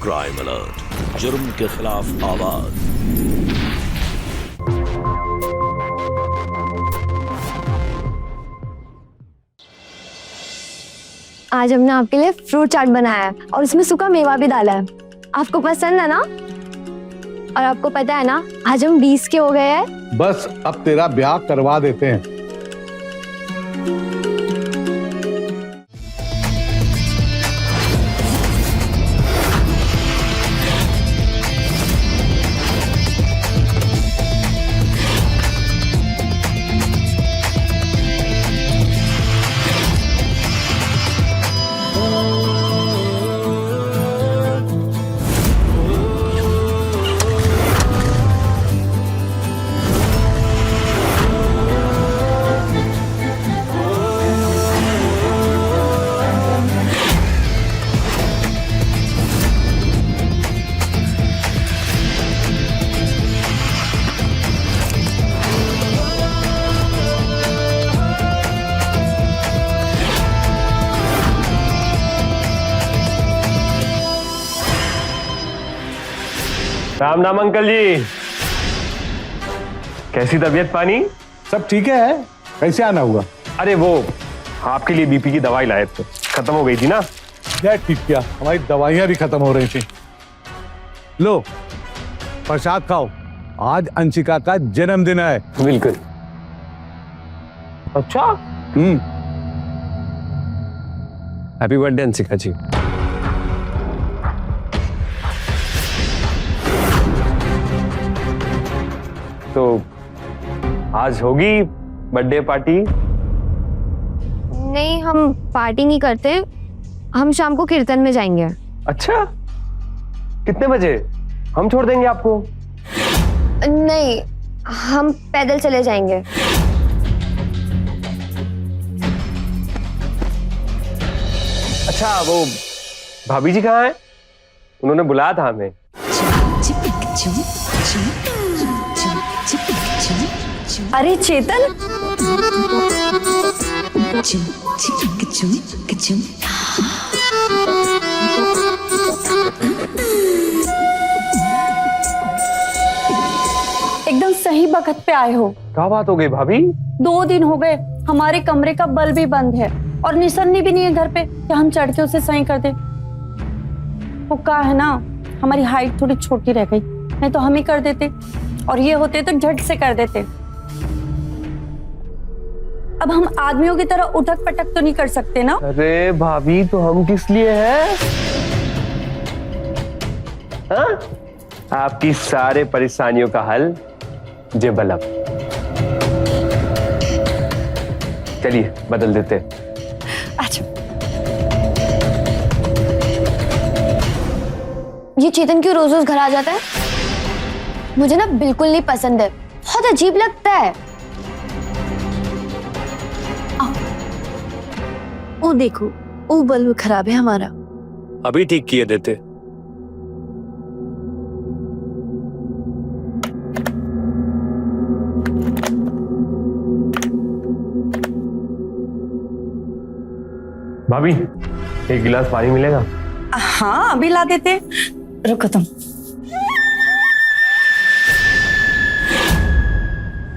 Crime alert, जुर्म के खिलाफ आवाज। आज हमने आपके लिए फ्रूट चाट बनाया है और उसमें सूखा मेवा भी डाला है। आपको पसंद है ना? और आपको पता है ना, आज हम 20 के हो गए हैं। बस अब तेरा ब्याह करवा देते हैं। राम नाम अंकल जी, कैसी तबीयत पानी? सब ठीक है? कैसे आना हुआ? अरे वो आपके लिए बीपी की दवाई लाए थे, खत्म हो गई थी ना। क्या ठीक किया, हमारी दवाइयां भी खत्म हो रही थी। लो प्रसाद खाओ, आज अंशिका का जन्मदिन है। बिल्कुल। अच्छा, हैप्पी बर्थडे अंशिका जी। तो आज होगी बर्थडे पार्टी? नहीं, हम पार्टी नहीं करते, हम शाम को कीर्तन में जाएंगे। अच्छा, कितने बजे? हम छोड़ देंगे आपको। नहीं, हम पैदल चले जाएंगे। अच्छा, वो भाभी जी कहाँ हैं? उन्होंने बुलाया था हमें। अरे चेतन, एकदम सही वक्त पे आए हो। क्या बात हो गई भाभी? 2 दिन हो गए, हमारे कमरे का बल्ब भी बंद है और निशानी भी नहीं है घर पे कि हम चढ़ के उसे सही कर दे। वो क्या है ना, हमारी हाइट थोड़ी छोटी रह गई, नहीं तो हम ही कर देते, और ये होते तो झट से कर देते। अब हम आदमियों की तरह उठक पटक तो नहीं कर सकते ना। अरे भाभी, तो हम किस लिए हैं? हाँ? आपकी सारे परेशानियों का हल जे बल्ब। चलिए बदल देते। अच्छा, ये चेतन क्यों रोज रोज घर आ जाता है? मुझे ना बिल्कुल नहीं पसंद है, बहुत अजीब लगता है। वो देखो, वो बल्ब खराब है हमारा। अभी ठीक किए देते। भाभी, एक गिलास पानी मिलेगा? हाँ, अभी ला देते। रुको तुम।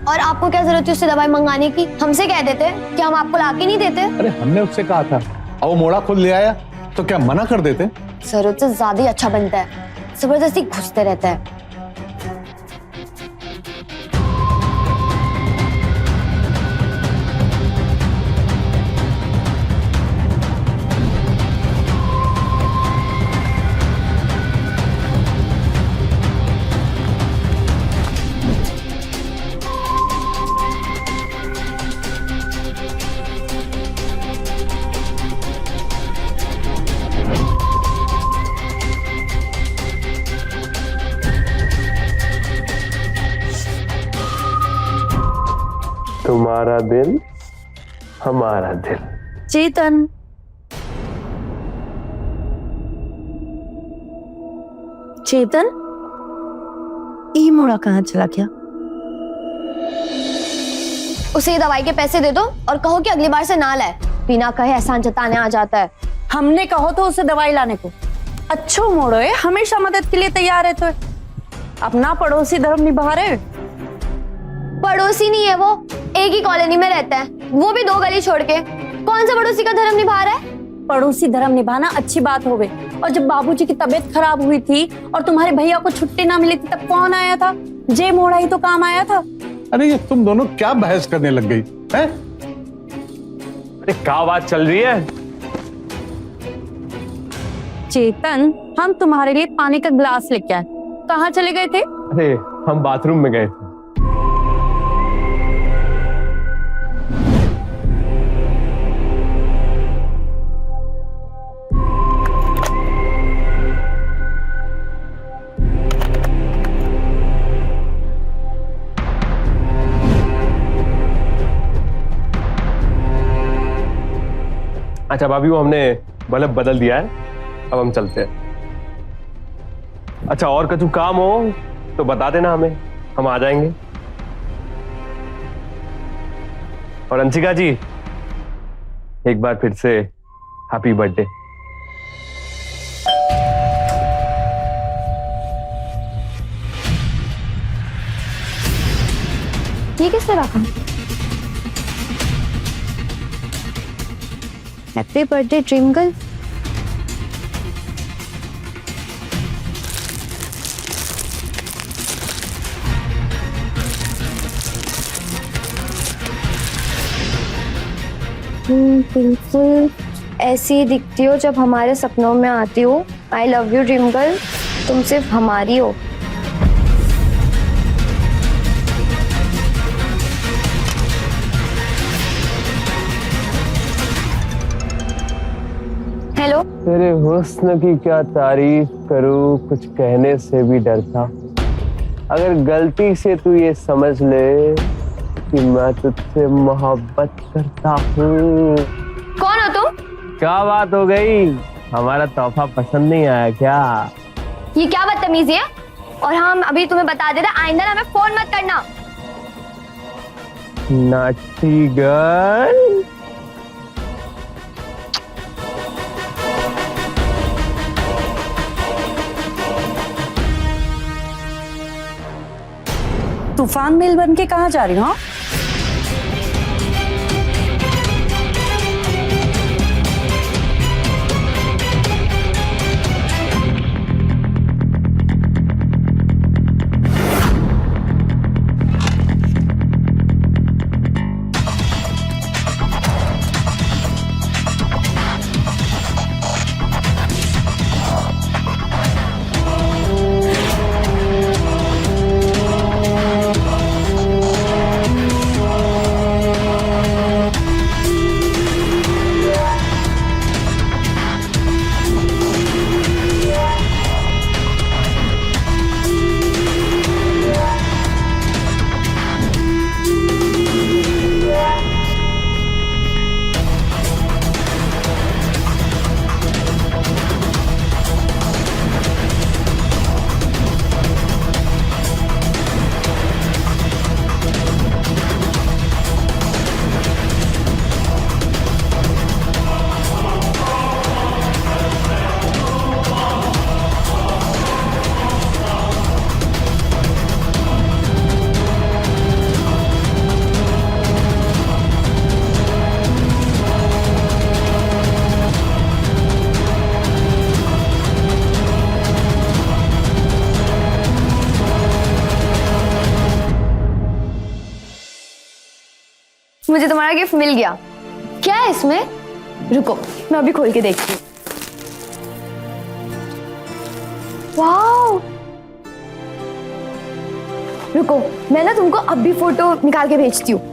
और आपको क्या जरूरत है उससे दवाई मंगाने की? हमसे कह देते कि हम आपको लाके नहीं देते। अरे हमने उससे कहा था, अब वो मोड़ा खुद ले आया तो क्या मना कर देते? जरूरत से ज्यादा ही अच्छा बनता है, जबरदस्ती घुसते रहता है। तुम्हारा दिल हमारा दिल। चेतन, चेतन, ये मोड़ा कहाँ चला गया? उसे ये दवाई के पैसे दे दो और कहो कि अगली बार से ना लाए। बिना कहे एहसान जताने आ जाता है। हमने कहो तो उसे दवाई लाने को, अच्छो मोड़ो है, हमेशा मदद के लिए तैयार है। तो अपना पड़ोसी धर्म निभा रहे। पड़ोसी नहीं है वो, एक ही कॉलोनी में रहता है, वो भी 2 गली छोड़ के। कौन सा पड़ोसी का धर्म निभा रहा है? पड़ोसी धर्म निभाना अच्छी बात हो गई। और जब बाबूजी की तबीयत खराब हुई थी और तुम्हारे भैया को छुट्टी ना मिली थी, तब कौन आया था? जे मोड़ा ही तो काम आया था। अरे ये तुम दोनों क्या बहस करने लग गई हैं? अरे क्या बात चल रही है? चेतन, हम तुम्हारे लिए पानी का ग्लास लेके आए। कहाँ चले गए थे? अरे हम बाथरूम में गए थे। अच्छा भाभी, वो हमने बल्ब बदल दिया है, अब हम चलते हैं। अच्छा, और कछु काम हो तो बता देना हमें, हम आ जाएंगे। और अंशिका जी, एक बार फिर से हैप्पी बर्थडे। ये किसने रखा? Happy birthday dream girl. बिल्कुल ऐसी ही दिखती हो जब हमारे सपनों में आती हो। I love you dream girl, तुम सिर्फ हमारी हो। हेलो। तेरे हुस्न की क्या तारीफ करूं, कुछ कहने से भी डरता। अगर गलती से तू ये समझ ले कि मैं तुझसे मोहब्बत करता हूँ। कौन हो तुम? क्या बात हो गई, हमारा तोहफा पसंद नहीं आया क्या? ये क्या बदतमीजी है? और हम अभी तुम्हें बता दे रहे, आइंदा हमें फोन मत करना। Naughty girl. तूफान मेल बन के कहाँ जा रही हो? मुझे तुम्हारा गिफ्ट मिल गया। क्या है इसमें? रुको, मैं अभी खोल के देखती हूँ। वाओ! रुको, मैं ना तुमको अभी फोटो निकाल के भेजती हूँ।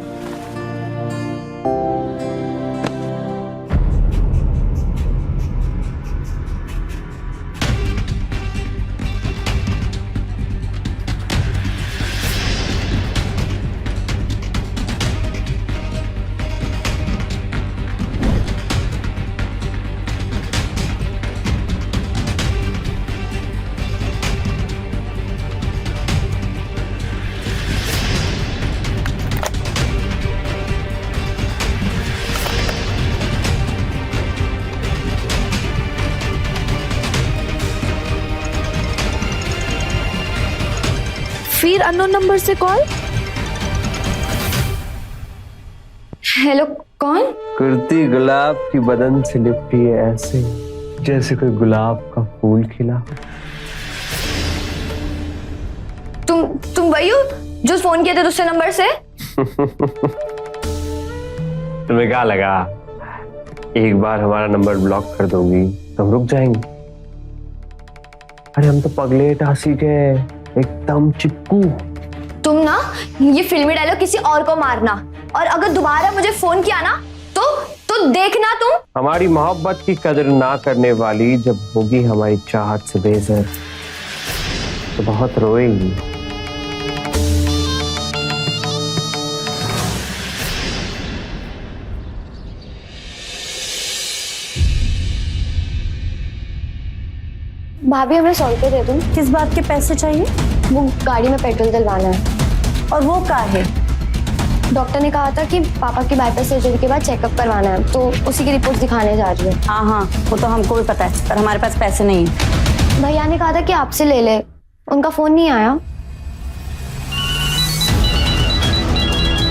फिर अननोन नंबर से कॉल। हेलो, कौन? कुर्ती गुलाब की बदन से लिपटी है ऐसे जैसे कोई गुलाब का फूल खिला। तुम वही हो जो फोन किए थे दूसरे नंबर से? तुम्हें क्या लगा एक बार हमारा नंबर ब्लॉक कर दोगी तो हम रुक जाएंगे? अरे हम तो पगले टासी के एकदम चिपकू। तुम ना ये फिल्मी डायलॉग किसी और को मारना, और अगर दोबारा मुझे फोन किया ना तो देखना तुम। हमारी मोहब्बत की कदर ना करने वाली जब होगी हमारी चाहत से बेज़र तो बहुत रोएगी। भाभी, हमें 100 रुपए दे दूं? किस बात के पैसे चाहिए? वो गाड़ी में पेट्रोल डलवाना है। और वो क्या है? डॉक्टर ने कहा था कि पापा की बाईपास सर्जरी के बाद चेकअप करवाना है, तो उसी की रिपोर्ट दिखाने जा रही है। हाँ हाँ, वो तो हमको भी पता है, पर हमारे पास पैसे नहीं है। भैया ने कहा था कि आपसे ले ले, उनका फोन नहीं आया।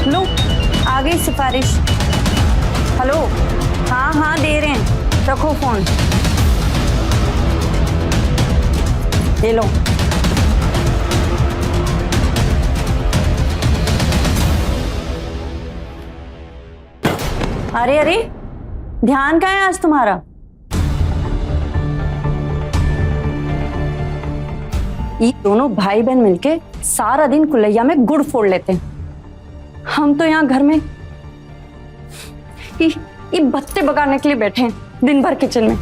लो, आ गई सिफारिश। हेलो, हाँ हाँ दे रहे हैं, रखो फोन, ले लो। अरे अरे, ध्यान कहाँ है आज तुम्हारा? ये दोनों भाई बहन मिलके सारा दिन कुलैया में गुड़ फोड़ लेते हैं। हम तो यहाँ घर में ये बत्ते बगाने के लिए बैठे हैं दिन भर किचन में।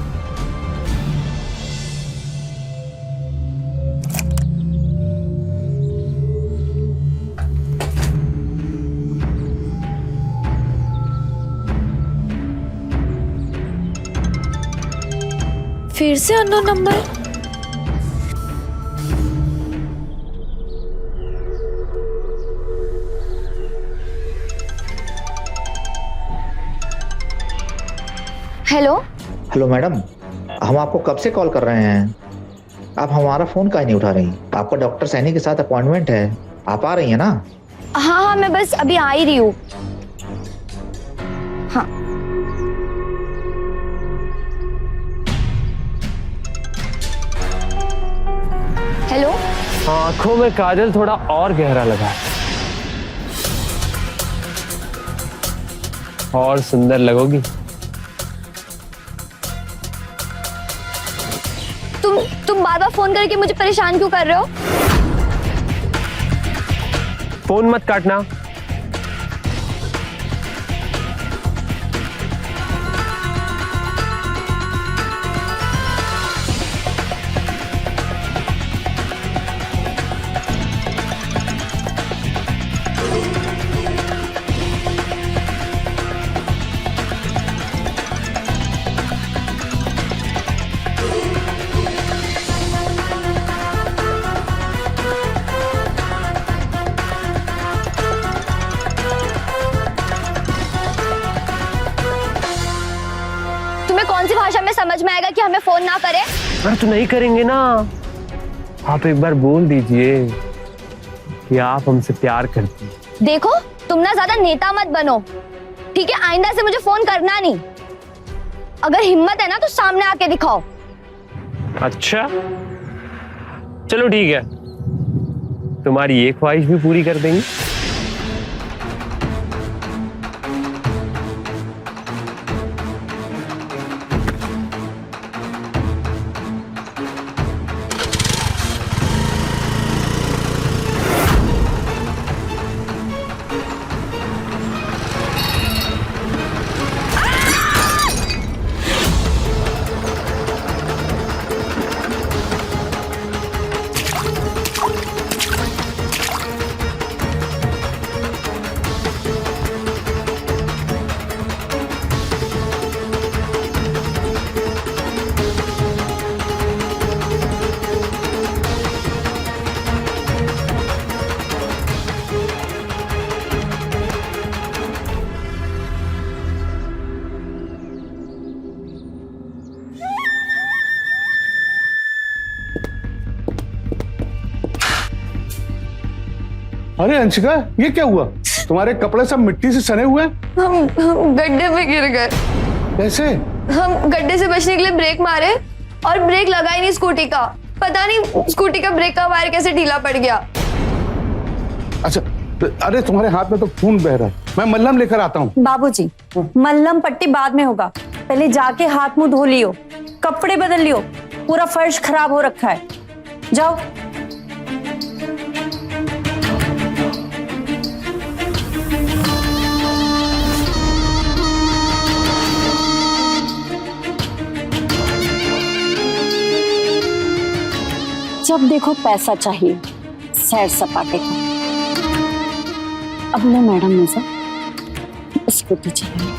फिर से unknown number. Hello hello madam, हम आपको कब से कॉल कर रहे हैं, आप हमारा फोन काहे नहीं उठा रही? आपका डॉक्टर सैनी के साथ अपॉइंटमेंट है, आप आ रही हैं ना? हाँ हाँ, मैं बस अभी आ ही रही हूँ। हाँ हेलो। आंखों में काजल थोड़ा और गहरा लगा और सुंदर लगोगी। तुम बार बार फोन करके मुझे परेशान क्यों कर रहे हो? फोन मत काटना। कौन सी भाषा में समझ में आएगा कि हमें फोन ना करें? अरे तो नहीं करेंगे ना। आप एक बार बोल दीजिए कि आप हमसे प्यार करती हैं। देखो, तुम ना ज्यादा नेता मत बनो, ठीक है? आइंदा से मुझे फोन करना नहीं। अगर हिम्मत है ना तो सामने आके दिखाओ। अच्छा चलो ठीक है, तुम्हारी एक ख्वाहिश भी पूरी कर देंगे। अरे अंशिका, ये क्या हुआ? तुम्हारे कपड़े सब मिट्टी से सने हुए हैं। हम गड्ढे में गिर गए। कैसे? हम गड्ढे से बचने के लिए ब्रेक मारे और ब्रेक लगा ही नहीं स्कूटी का। पता नहीं स्कूटी का ब्रेक का वायर कैसे ढीला पड़ गया। अच्छा, अरे तुम्हारे हाथ में तो खून बह रहा है, मैं मल्लम लेकर आता हूँ। बाबूजी, मल्लम पट्टी बाद में होगा, पहले जाके हाथ मुंह धो लियो, कपड़े बदल लियो, पूरा फर्श खराब हो रखा है। जाओ। जब देखो पैसा चाहिए, सैर सपाटे का। अब ले मैडम ने सब स्कूटी चलाइए।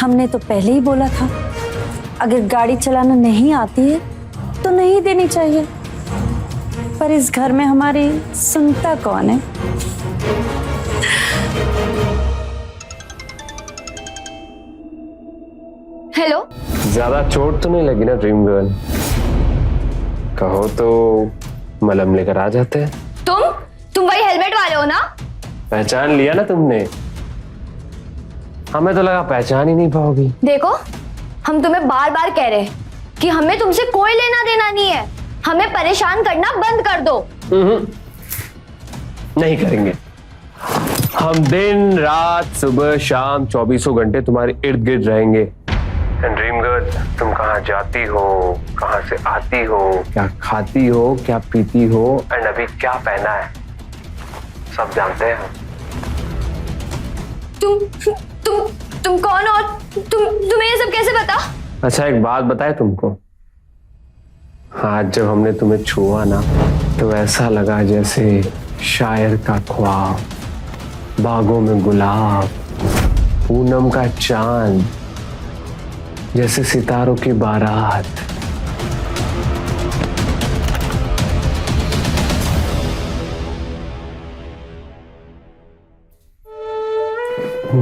हमने तो पहले ही बोला था, अगर गाड़ी चलाना नहीं आती है तो नहीं देनी चाहिए, पर इस घर में हमारी सुनता कौन है? हेलो, ज्यादा चोट तो नहीं लगी ना ड्रीम गर्ल? कहो तो मलहम लेकर आ जाते हैं। तुम वही हेलमेट वाले हो ना? पहचान लिया ना तुमने? हमें तो लगा पहचान ही नहीं पाओगी। देखो, हम तुम्हें बार बार कह रहे हैं कि हमें तुमसे कोई लेना देना नहीं है, हमें परेशान करना बंद कर दो। नहीं करेंगे। हम दिन रात सुबह शाम 24 घंटे तुम्हारे इर्द गिर्द रहेंगे। ड्रीम गर्ल, तुम कहाँ जाती हो, कहाँ से आती हो, क्या खाती हो, क्या पीती हो, एंड अभी क्या पहना है, सब जानते हैं। तुम कौन और तुम्हें ये सब कैसे पता? अच्छा, एक बात बताए तुमको, आज जब हमने तुम्हें छुआ ना तो ऐसा लगा जैसे शायर का ख्वाब, बागों में गुलाब, पूनम का चांद, जैसे सितारों की बारात।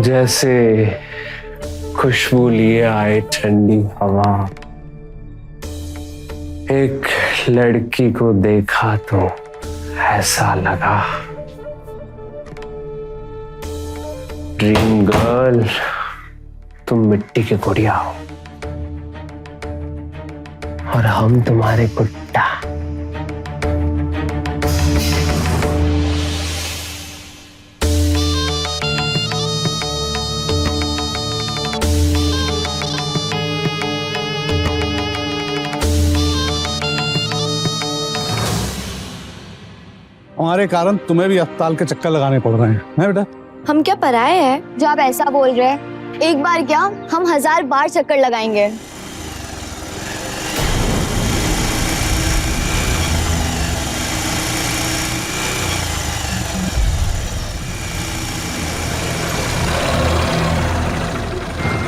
जैसे खुशबू लिए आए ठंडी हवा। एक लड़की को देखा तो ऐसा लगा। ड्रीम गर्ल, तुम मिट्टी के गुड़िया हो और हम तुम्हारे गुड्डा। हमारे कारण तुम्हें भी अस्पताल के चक्कर लगाने पड़ रहे हैं बेटा? हम क्या पराये हैं जो आप ऐसा बोल रहे हैं? एक बार क्या, हम 1000 बार चक्कर लगाएंगे।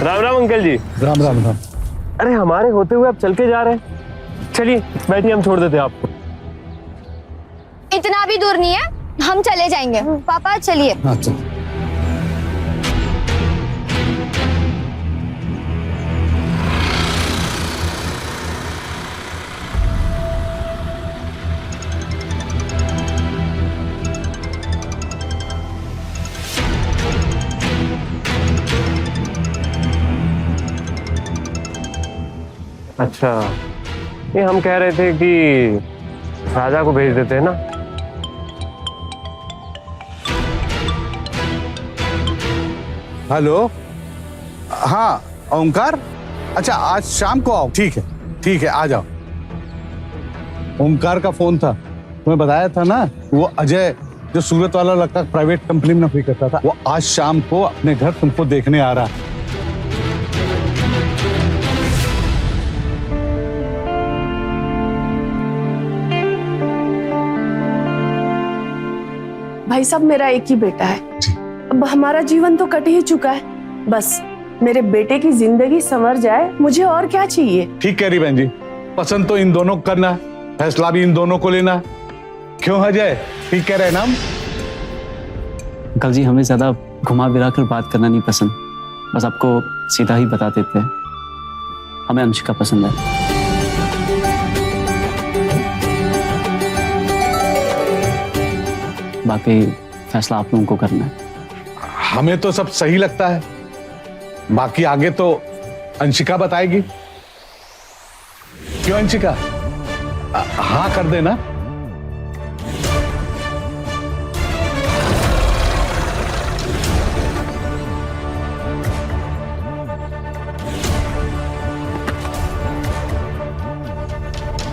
राम राम अंकल जी। राम राम राम। अरे हमारे होते हुए आप चल के जा रहे हैं? चलिए बैठिए, हम छोड़ देते हैं आपको। इतना भी दूर नहीं है, हम चले जाएंगे। पापा चलिए। अच्छा। अच्छा, ये हम कह रहे थे कि राजा को भेज देते हैं ना। हेलो, हाँ ओंकार, अच्छा आज शाम को आओ। ठीक है आ जाओ। ओंकार का फोन था, तुम्हें बताया था ना, वो अजय जो सूरत वाला लड़का प्राइवेट कंपनी में नौकरी करता था, वो आज शाम को अपने घर तुमको देखने आ रहा है। भाई साहब, मेरा एक ही बेटा है। अब हमारा जीवन तो कट ही चुका है, बस मेरे बेटे की जिंदगी संवर जाए, मुझे और क्या चाहिए। ठीक कह रही बहन जी, पसंद तो इन दोनों को करना है, फैसला भी इन दोनों को लेना है। क्यों अजय, ठीक कह रहे हैं ना हम? अंकल जी, हमें ज्यादा घुमा फिरा कर बात करना नहीं पसंद, बस आपको सीधा ही बता देते हैं, हमें अंशिका पसंद है। बाकी फैसला आप लोगों को करना है। हमें तो सब सही लगता है, बाकी आगे तो अंशिका बताएगी। क्यों अंशिका, हाँ कर देना।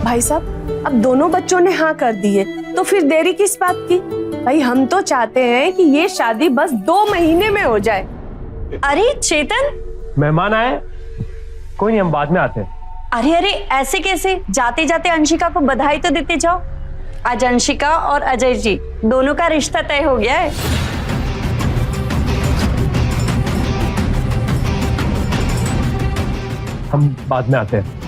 भाई साहब, अब दोनों बच्चों ने हाँ कर दी है, तो फिर देरी किस बात की? भाई हम तो चाहते हैं कि ये शादी बस 2 महीने में हो जाए। अरे चेतन, मेहमान आए, कोई नहीं, हम बाद में आते हैं। अरे अरे ऐसे कैसे? जाते जाते अंशिका को बधाई तो देते जाओ। आज अंशिका और अजय जी दोनों का रिश्ता तय हो गया है। हम बाद में आते हैं।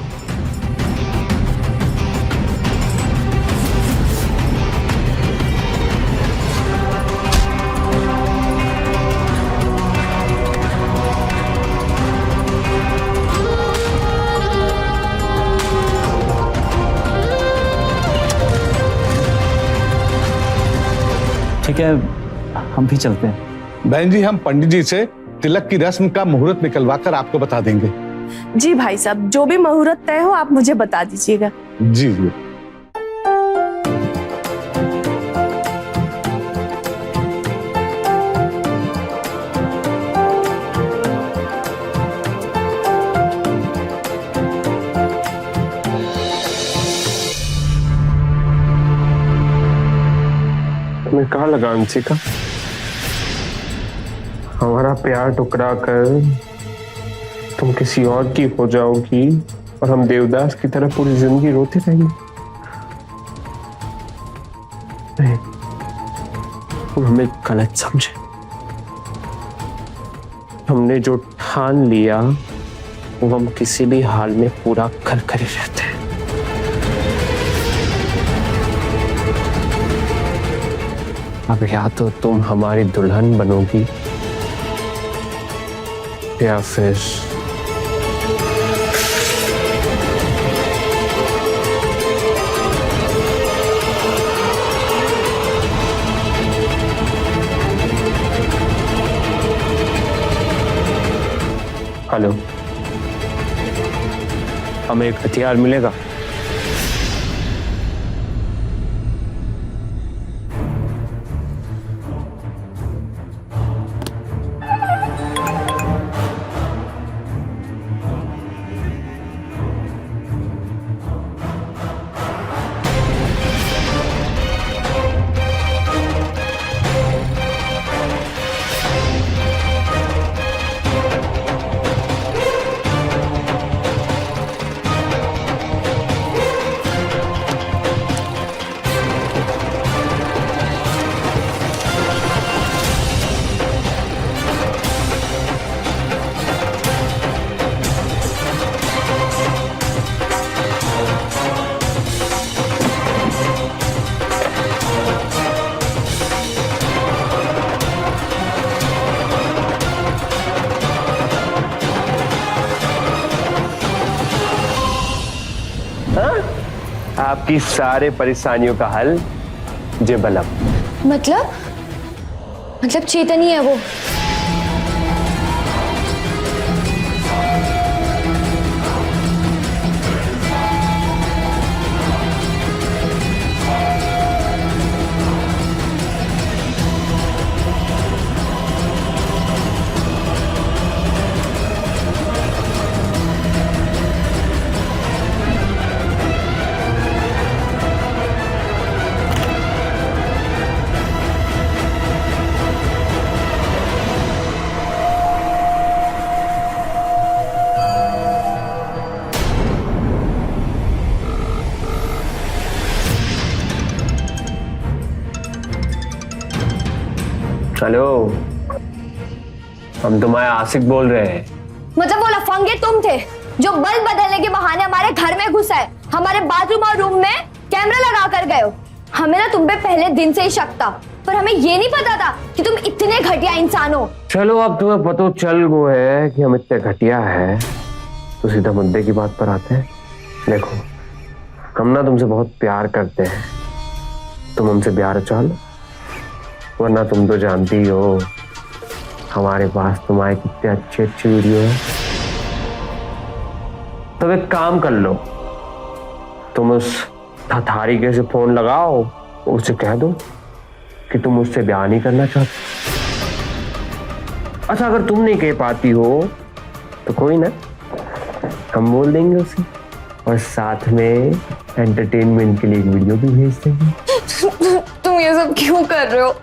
ठीक है, हम भी चलते हैं। बहन जी, हम पंडित जी से तिलक की रस्म का मुहूर्त निकलवा कर आपको बता देंगे। जी भाई साहब, जो भी मुहूर्त तय हो आप मुझे बता दीजिएगा। जी जी। तुम्हें कहाँ लगा अंशिका? हमारा प्यार टुकरा कर तुम किसी और की हो जाओगी और हम देवदास की तरह पूरी जिंदगी रोते रहेंगे। नहीं, तुम हमें गलत समझे। हमने जो ठान लिया वो हम किसी भी हाल में पूरा कर ही रहते हैं। अब या तो तुम हमारी दुल्हन बनोगी या फिर हेलो, हमें एक हथियार मिलेगा? आपकी सारे परेशानियों का हल जे बलम। मतलब चेतन ही है वो। हेलो, हम तुम्हारे आशिक बोल रहे हैं। मतलब वो लफंगे तुम थे जो बल्ब बदलने के बहाने हमारे घर में घुस आए, हमारे बाथरूम और रूम में कैमरा लगा कर गए हो। हमें ना तुम पे पहले दिन से ही शक था, पर हमें ये नहीं पता था कि तुम इतने घटिया इंसान हो। चलो, अब तुम्हें पता चल गो है कि हम इतने घटिया है, तो सीधा मुद्दे की बात पर आते हैं। देखो, हम ना तुमसे बहुत प्यार करते हैं, तुम हमसे प्यार चाह लो, वरना तुम तो जानती ही हो हमारे पास तुम्हारे कितने अच्छे अच्छे वीडियो है। तो एक काम कर लो, तुम उस थारिके से फोन लगाओ, उससे कह दो कि तुम मुझसे ब्याह नहीं करना चाहते। अच्छा अगर तुम नहीं कह पाती हो तो कोई ना, हम बोल देंगे उसे और साथ में एंटरटेनमेंट के लिए एक वीडियो भी भेज देंगे। तुम ये सब क्यों कर रहे हो?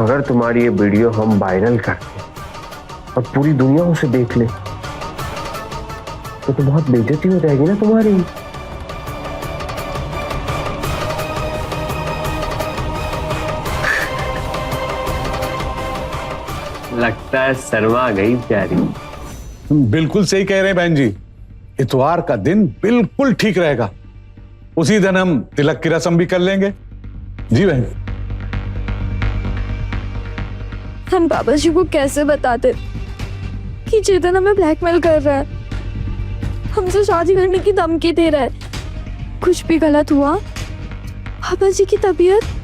अगर तुम्हारी ये वीडियो हम वायरल करते और पूरी दुनिया उसे देख ले तो बहुत बेइज्जती हो जाएगी ना तुम्हारी। लगता है शर्मा गई प्यारी। बिल्कुल सही कह रहे हैं बहन जी, इतवार का दिन बिल्कुल ठीक रहेगा। उसी दिन हम तिलक की रस्म भी कर लेंगे। जी बहन। हम बाबा जी को कैसे बताते कि चेतन हमें ब्लैकमेल कर रहा है, हमसे शादी करने की धमकी दे रहा है? कुछ भी गलत हुआ, बाबा जी की तबीयत।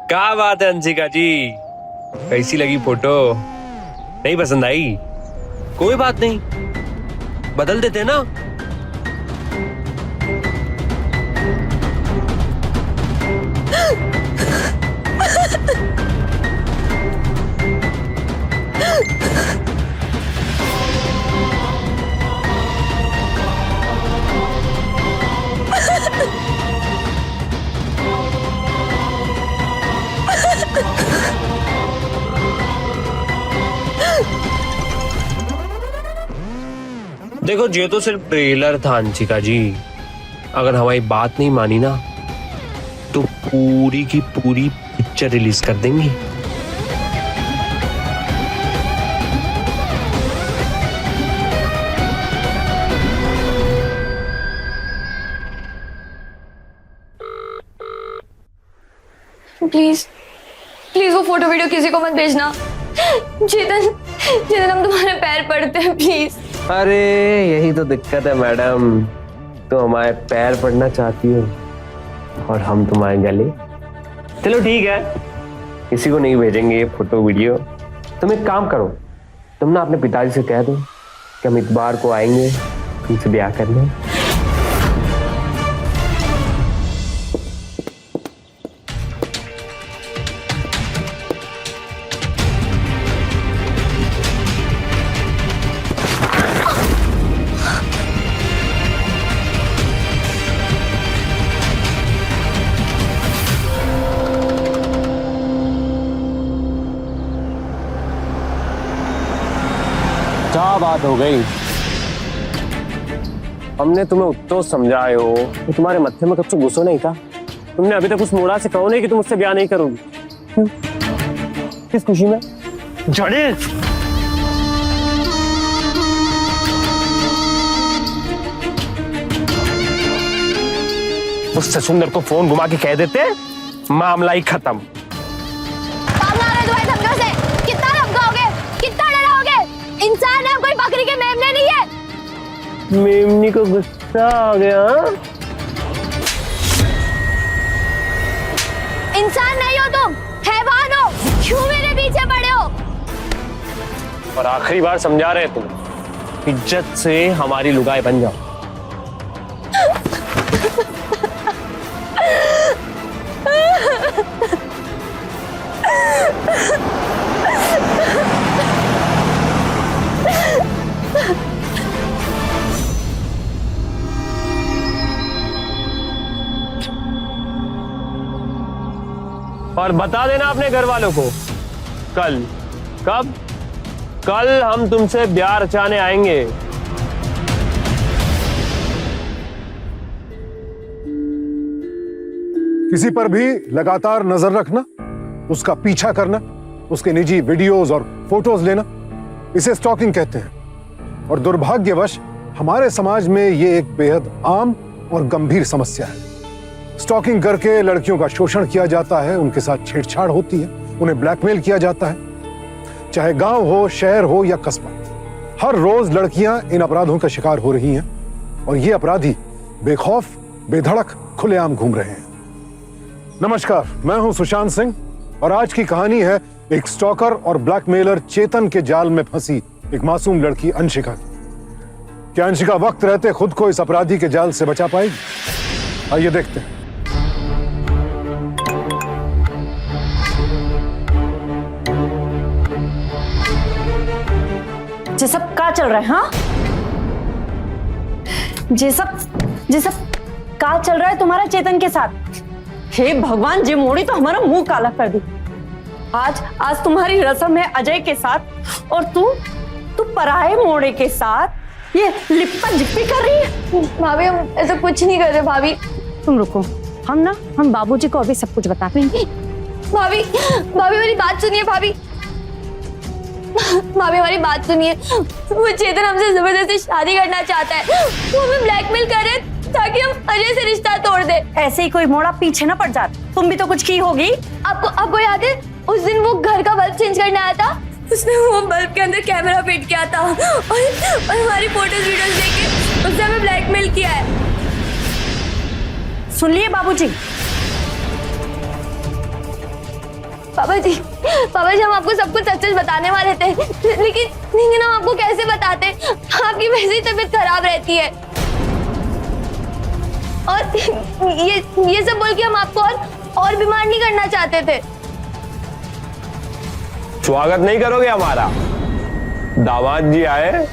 क्या बात है अंशिका जी, कैसी लगी फोटो? नहीं पसंद आई? कोई बात नहीं, बदल देते ना। देखो ये तो सिर्फ ट्रेलर था अंशिका जी, अगर हमारी बात नहीं मानी ना तो पूरी की पूरी पिक्चर रिलीज कर देंगे। प्लीज प्लीज वो फोटो वीडियो किसी को मत भेजना। चेतन चेतन हम तुम्हारे पैर पड़ते हैं, प्लीज। अरे यही तो दिक्कत है मैडम, तो हमारे पैर पड़ना चाहती हो और हम तुम्हारे गले। चलो ठीक है, किसी को नहीं भेजेंगे ये फोटो वीडियो। तुम एक काम करो, तुम ना अपने पिताजी से कह दो कि हम इतवार को आएंगे तुमसे ब्याह करने। क्या बात हो गई? हमने तुम्हें उत्तो समझाए हो तो तुम्हारे मत्थे में कब से गुस्सा नहीं था? तुमने अभी तक उस मोड़ा से कहो नहीं कि तुम उससे ब्याह नहीं करोगी। किस खुशी में? जड़े उससे सुंदर को फोन घुमा के कह देते, मामला ही खत्म। कितना धमकाओगे, कितना डराओगे? इंसान है, कोई बकरी के मेमने नहीं है। मेमनी को गुस्सा आ गया? इंसान नहीं हो तुम, हैवान हो। क्यों मेरे पीछे पड़े हो? और आखिरी बार समझा रहे तुम, इज्जत से हमारी लुगाई बन जाओ। और बता देना अपने घर वालों को, कल। कब? कल हम तुमसे ब्याह रचाने आएंगे किसी पर भी लगातार नजर रखना, उसका पीछा करना, उसके निजी वीडियोस और फोटोज लेना, इसे स्टॉकिंग कहते हैं। और दुर्भाग्यवश हमारे समाज में ये एक बेहद आम और गंभीर समस्या है। स्टॉकिंग करके लड़कियों का शोषण किया जाता है, उनके साथ छेड़छाड़ होती है, उन्हें ब्लैकमेल किया जाता है। चाहे गांव हो, शहर हो या कस्बा, हर रोज लड़कियां इन अपराधों का शिकार हो रही हैं और ये अपराधी बेखौफ बेधड़क खुलेआम घूम रहे हैं। नमस्कार, मैं हूं सुशांत सिंह और आज की कहानी है एक स्टॉकर और ब्लैकमेलर चेतन के जाल में फंसी एक मासूम लड़की अंशिका की। क्या अंशिका वक्त रहते खुद को इस अपराधी के जाल से बचा पाएगी? आइए देखते हैं। ये सब क्या चल रहा है? हाँ, ये सब क्या चल रहा है तुम्हारा चेतन के साथ? हे भगवान, जे मोड़ी तो हमारा मुंह काला कर दी। आज तुम्हारी रस्म है अजय के साथ और तू पराये मोड़े के साथ ये लिप्पा जिप्पी कर रही है। भाभी हम ऐसा कुछ नहीं कर रहे। भाभी तुम रुको, हम बाबूजी को अभी सब कुछ बताते हैं। भाभी मेरी बात सुनिए। भाभी हमारी बात सुनिए। वो चेतन हमसे जबरदस्ती शादी करना चाहता है। वो हमें ब्लैकमेल कर रहे ताकि हम अजय से रिश्ता तोड़ दे। ऐसे ही कोई मोड़ा पीछे ना पड़ जाता। तुम भी तो कुछ की होगी। आपको याद है उस दिन वो घर का बल्ब चेंज करने आया था? उसने वो बल्ब के अंदर कैमरा फिट किया था और हमारी फोटोज वीडियोस देके उसने हमें ब्लैकमेल किया है। सुन लिए बाबूजी? पापा जी हम आपको सब कुछ सच बताने वाले थे, लेकिन हम आपको कैसे बताते? आपकी वैसे ही तबीयत खराब रहती है और ये सब बोल के हम आपको और बीमार नहीं करना चाहते थे। स्वागत नहीं करोगे हमारा? दामाद जी आए।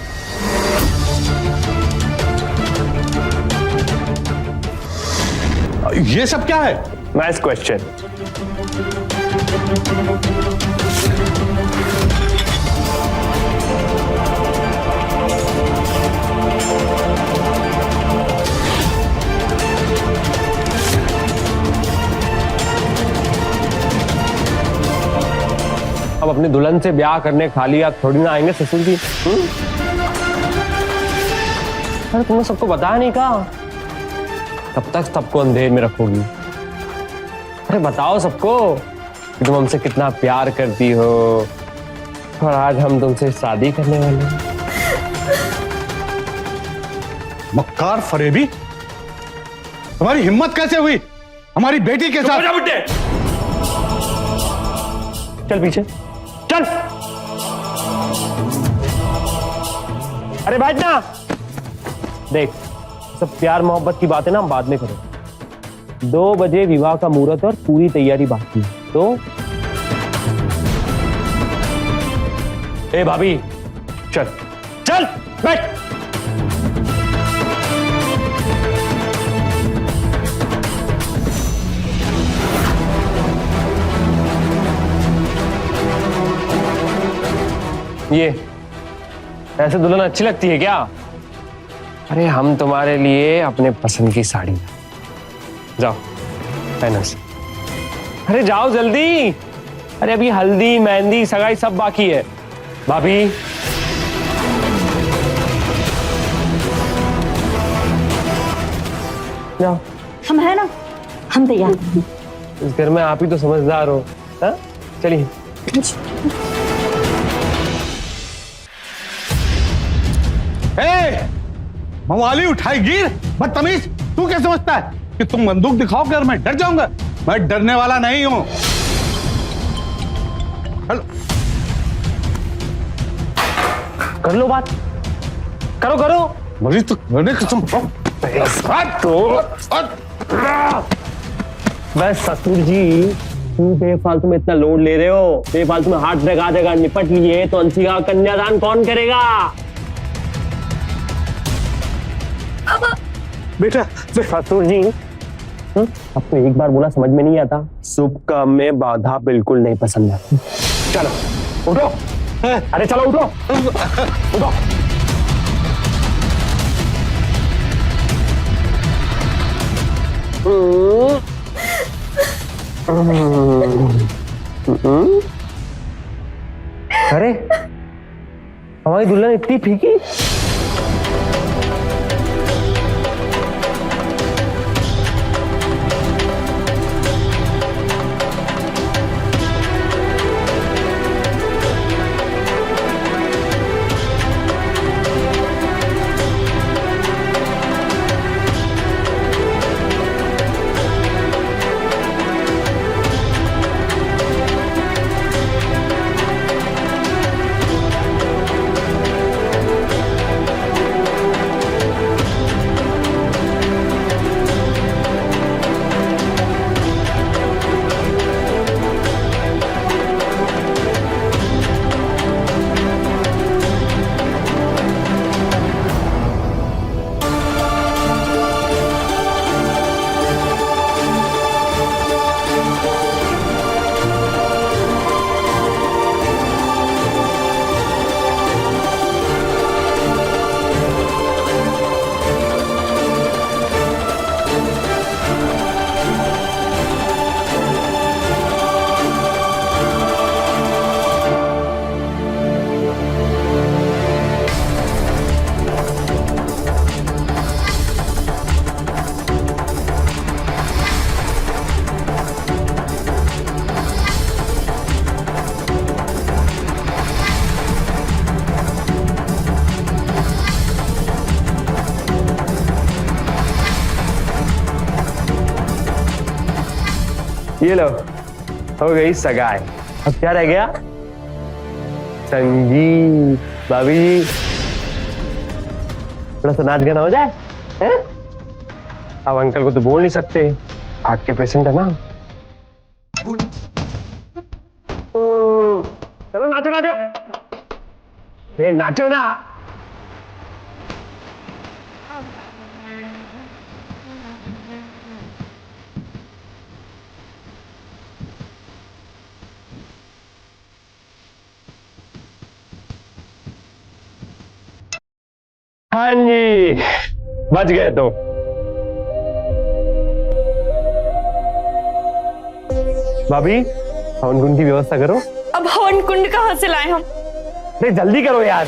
ये सब क्या है? Nice question. अब अपनी दुल्हन से ब्याह करने खाली हाथ थोड़ी ना आएंगे ससुर जी। अरे तुमने सबको बताया नहीं कहा? कब तक सबको अंधेर में रखोगी? अरे बताओ सबको कि तुम हमसे कितना प्यार करती हो और आज हम तुमसे शादी करने वाले हैं। मक्कार फरेबी, तुम्हारी हिम्मत कैसे हुई हमारी बेटी के साथ? चल पीछे चल। अरे बैठ ना। देख, सब प्यार मोहब्बत की बातें ना हम बाद में करें। 2 बजे विवाह का मुहूर्त और पूरी तैयारी बाकी है। तो ए भाभी, चल चल बैठ। ये ऐसे दुल्हन अच्छी लगती है क्या? अरे हम तुम्हारे लिए अपने पसंद की साड़ी, जाओ पहनो से। अरे जाओ जल्दी। अरे अभी हल्दी मेहंदी सगाई सब बाकी है। भाभी जाओ। हम है ना, हम तैयार। इस घर में आप ही तो समझदार हो। हाँ चलिए। मवाली उठाई गिर, बदतमीज। तू क्या समझता है कि तुम बंदूक दिखाओगे और मैं डर जाऊंगा? मैं डरने वाला नहीं हूं। कर लो बात, करो। मरीज तो करने कसम। बस ससुर जी, तुम बेफालतू में इतना लोड ले रहे हो। बेफालतू में हाथ जगह निपट लिए तो अंशिका का कन्यादान कौन करेगा? बेटा ससुर जी, आपको एक बार बोला समझ में नहीं आता? शुभ काम में बाधा बिल्कुल नहीं पसंद है। चलो उठो। अरे चलो उठो उठो। अरे हमारी दुल्हन इतनी फीकी। ये लो, हो गई सगाई। अब क्या रह गया? संगीत। भाभी जी थोड़ा सा नाच गाना हो जाए हैं? अब अंकल को तो बोल नहीं सकते, हार्ट के पेशेंट है ना। चलो नाचो नाचो, नाचो ना। हाँ जी, बच गए तो। भाभी हवन कुंड की व्यवस्था करो। अब हवन कुंड कहाँ से लाए हम? अरे जल्दी करो यार,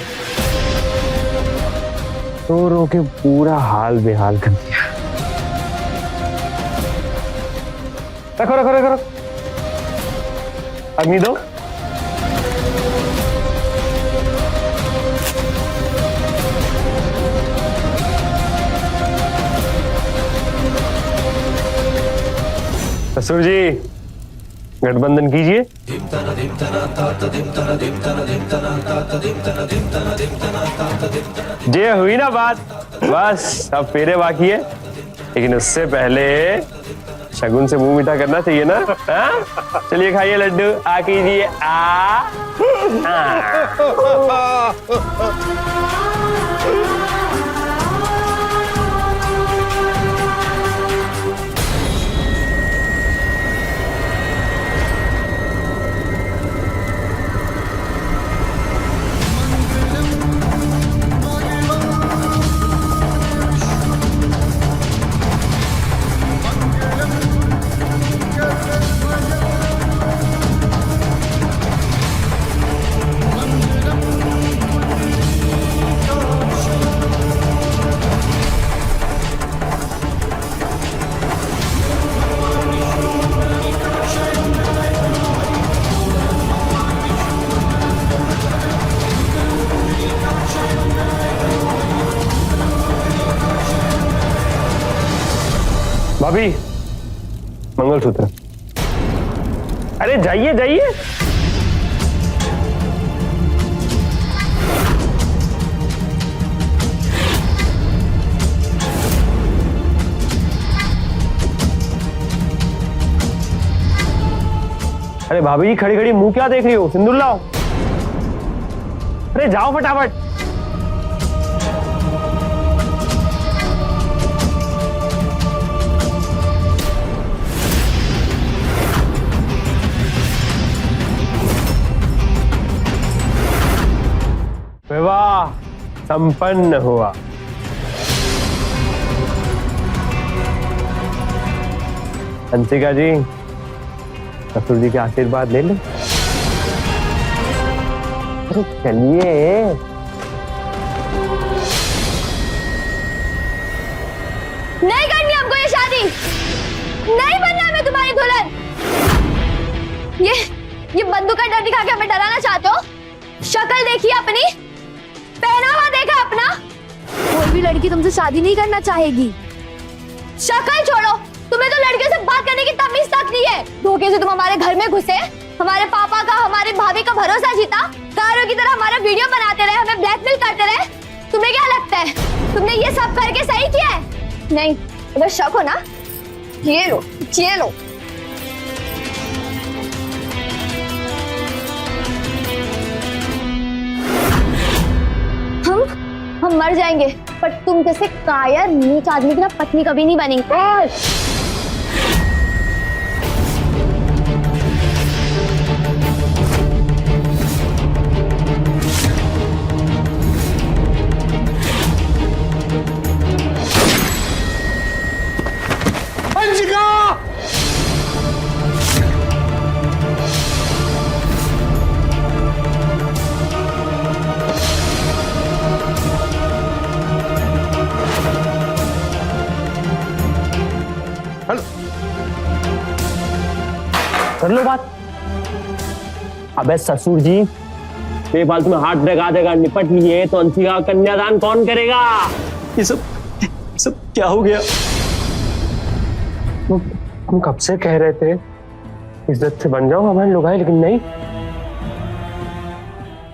रो रो के पूरा हाल बेहाल कर दिया। रखो रखो रखो रखो, अग्नि दो। ससुर जी गठबंधन कीजिए। ये हुई ना बात, बस अब फेरे बाकी है, लेकिन उससे पहले शगुन से मुंह मीठा करना चाहिए ना। चलिए खाइए लड्डू, आ कीजिए आ। भाभी मंगलसूत्र। अरे जाइए जाइए। अरे भाभी जी खड़ी खड़ी मुंह क्या देख रही हो, सिंदूर लाओ। अरे जाओ फटाफट। विवाह संपन्न हुआ। हंसिका जी ससुर जी के आशीर्वाद ले ले। अरे चलिए। नहीं करनी हमको ये शादी, नहीं बनना मैं तुम्हारी दुल्हन। ये बंदूक का डर दिखा के हमें डराना चाहते हो? शक्ल देखिए अपनी, पहनावा देखा अपना। कोई भी लड़की तुमसे शादी नहीं करना चाहेगी। शक्ल छोड़ो, तुम्हें तो लड़कियों से बात करने की तमीज तक नहीं है। धोखे से तुम हमारे घर में घुसे, हमारे पापा का, हमारी भाभी का भरोसा जीता, कारों की तरह हमारा वीडियो बनाते रहे, हमें ब्लैकमेल करते रहे। तुम्हें क्या लगता है तुमने ये सब करके सही किया है? नहीं, अगर शक हो ना, ये लो, ये लो। हम मर जाएंगे, पर तुम जैसे कायर नीच आदमी की ना पत्नी कभी नहीं बनेंगे। कर लो बात। अबे ससुर जी, बेफालतू में हाथ लगा देगा, निपट लिए तो अंशी का कन्यादान कौन करेगा? ये सब क्या हो गया? हम कब से कह रहे थे इज्जत से बन जाओ हमारे लोग आए, लेकिन नहीं।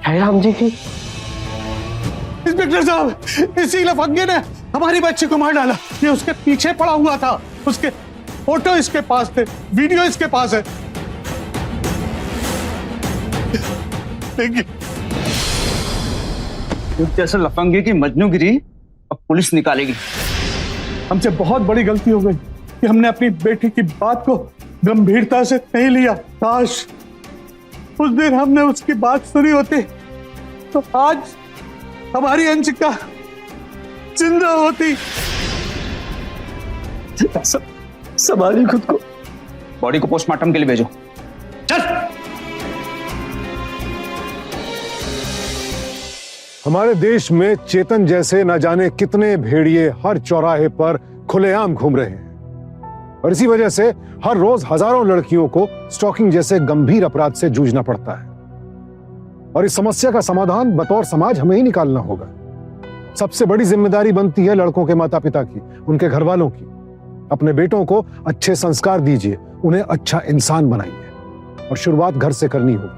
है हम जी की। इंस्पेक्टर साहब, इसी लफंगे ने हमारी बच्ची को मार डाला। ये उसके पीछे पड़ा हुआ था, उसके फोटो इसके पास थे, वीडियो इसके पास है। जैसे लफंगे की मजनूगिरी अब पुलिस निकालेगी। हमसे बहुत बड़ी गलती हो गई कि हमने अपनी बेटी की बात को गंभीरता से नहीं लिया। काश उस दिन हमने उसकी बात सुनी होती तो आज हमारी अंशिका जिंदा होती। संभालिए खुद को। बॉडी को पोस्टमार्टम के लिए भेजो। चल। हमारे देश में चेतन जैसे न जाने कितने भेड़िए हर चौराहे पर खुलेआम घूम रहे हैं और इसी वजह से हर रोज हजारों लड़कियों को स्टॉकिंग जैसे गंभीर अपराध से जूझना पड़ता है। और इस समस्या का समाधान बतौर समाज हमें ही निकालना होगा। सबसे बड़ी जिम्मेदारी बनती है लड़कों के माता पिता की, उनके घर वालों की। अपने बेटों को अच्छे संस्कार दीजिए, उन्हें अच्छा इंसान बनाइए और शुरुआत घर से करनी होगी।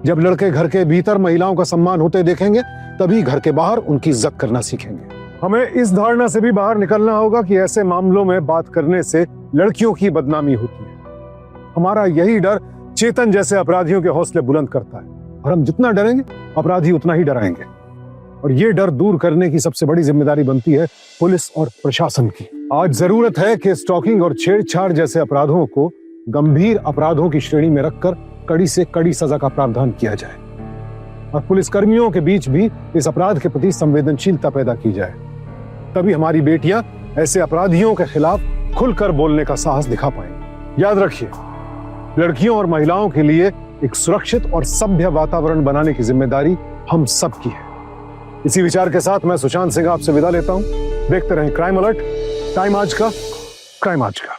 जब लड़के घर के भीतर महिलाओं का सम्मान होते देखेंगे तभी घर के बाहर उनकी इज्जत करना सीखेंगे। हमें इस धारणा से भी बाहर निकलना होगा कि ऐसे मामलों में बात करने से लड़कियों की बदनामी होती है। हमारा यही डर चेतन जैसे अपराधियों के हौसले बुलंद करता है और हम जितना डरेंगे अपराधी उतना ही डराएंगे। और ये डर दूर करने की सबसे बड़ी जिम्मेदारी बनती है पुलिस और प्रशासन की। आज जरूरत है कि स्टॉकिंग और छेड़छाड़ जैसे अपराधों को गंभीर अपराधों की श्रेणी में रखकर कड़ी से कड़ी सजा का प्रावधान किया जाए और पुलिस कर्मियों के बीच भी इस अपराध के प्रति संवेदनशीलता पैदा की जाए। तभी हमारी बेटियां ऐसे अपराधियों के खिलाफ खुलकर बोलने का साहस दिखा पाएंगी। याद रखिए, लड़कियों और महिलाओं के लिए एक सुरक्षित और सभ्य वातावरण बनाने की जिम्मेदारी हम सब की है। इसी विचार के साथ मैं सुशांत सिंह आपसे विदा लेता हूं। देखते रहें क्राइम अलर्ट, टाइम आज का, क्राइम आज का।